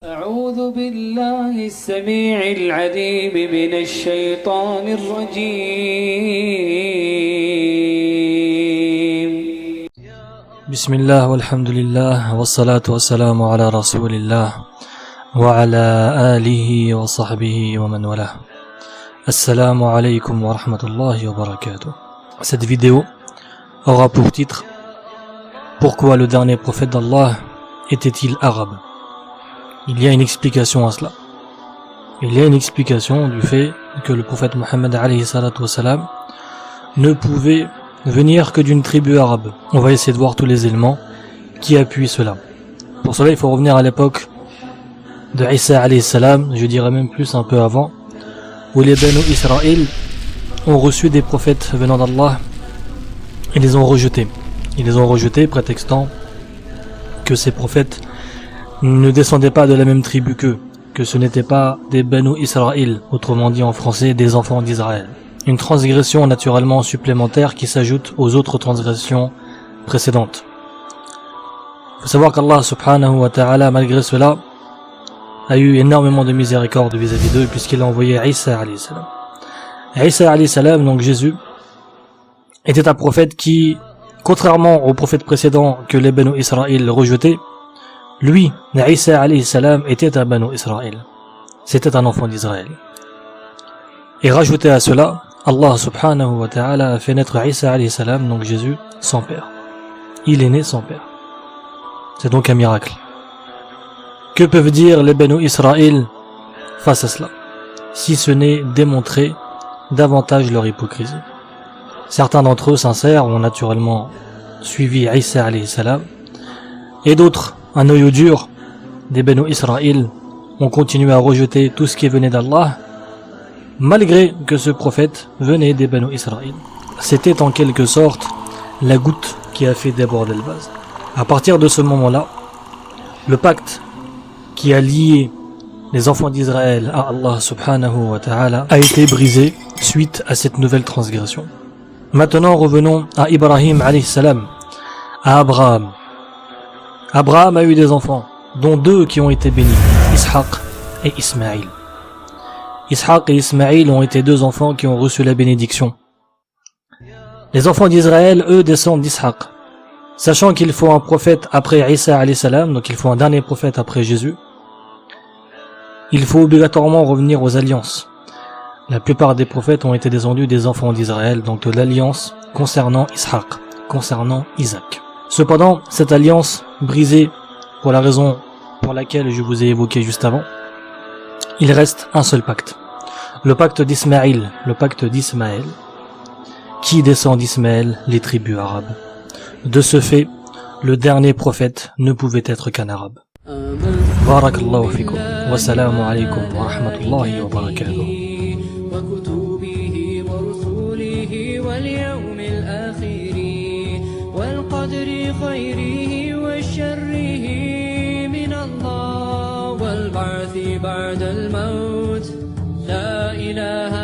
أعوذ بالله السميع العليم من الشيطان الرجيم. بسم الله والحمد لله والصلاة والسلام على رسول الله وعلى آله وصحبه ومن والاه. Assalamu alaikum wa rahmatullahi wa barakatuh. Cette vidéo aura pour titre: Pourquoi le dernier prophète d'Allah était-il arabe? Il y a une explication à cela. Il y a une explication du fait que le prophète Mohammed alayhi salatu wassalam ne pouvait venir que d'une tribu arabe. On va essayer de voir tous les éléments qui appuient cela. Pour cela, il faut revenir à l'époque de Isa alayhi salam, je dirais même plus un peu avant, où les Banu Israël ont reçu des prophètes venant d'Allah et les ont rejetés. Ils les ont rejetés prétextant que ces prophètes ne descendaient pas de la même tribu qu'eux, que ce n'étaient pas des Banu Israël, autrement dit en français des enfants d'Israël. Une transgression naturellement supplémentaire qui s'ajoute aux autres transgressions précédentes. Il faut savoir qu'Allah subhanahu wa ta'ala, malgré cela, a eu énormément de miséricorde vis-à-vis d'eux, puisqu'il a envoyé Isa alayhi salam. Isa alayhi salam, donc Jésus, était un prophète qui, contrairement aux prophètes précédents que les Banu Israël rejetaient, lui, Isa alayhi salam, était un Banu Israël. C'était un enfant d'Israël. Et rajouté à cela, Allah subhanahu wa ta'ala a fait naître Isa alayhi salam, donc Jésus, sans père. Il est né sans père. C'est donc un miracle. Que peuvent dire les Banu Israël face à cela, si ce n'est démontrer davantage leur hypocrisie? Certains d'entre eux sincères ont naturellement suivi Isa alayhi salam, et d'autres, un noyau dur des Banu Israël, ont continué à rejeter tout ce qui venait d'Allah, malgré que ce prophète venait des Banu Israël. C'était en quelque sorte la goutte qui a fait déborder le vase. À partir de ce moment-là, le pacte qui a lié les enfants d'Israël à Allah subhanahu wa ta'ala a été brisé suite à cette nouvelle transgression. Maintenant, revenons à Ibrahim alayhi salam, à Abraham. Abraham a eu des enfants, dont deux qui ont été bénis, Ishaq et Ismaïl. Ishaq et Ismaïl ont été deux enfants qui ont reçu la bénédiction. Les enfants d'Israël, eux, descendent d'Ishaq. Sachant qu'il faut un prophète après Isa alayhi salam, donc il faut un dernier prophète après Jésus, il faut obligatoirement revenir aux alliances. La plupart des prophètes ont été descendus des enfants d'Israël, donc de l'alliance concernant Ishaq, concernant Isaac. Cependant, cette alliance brisée pour la raison pour laquelle je vous ai évoqué juste avant, il reste un seul pacte. Le pacte d'Ismaël, le pacte d'Ismaël, qui descend d'Ismaël, les tribus arabes. De ce fait, le dernier prophète ne pouvait être qu'un arabe. Barakallahu fikum. Wassalamu alaikum wa rahmatullahi wa barakatuh. خيره وشره من الله والبعث بعد الموت لا إله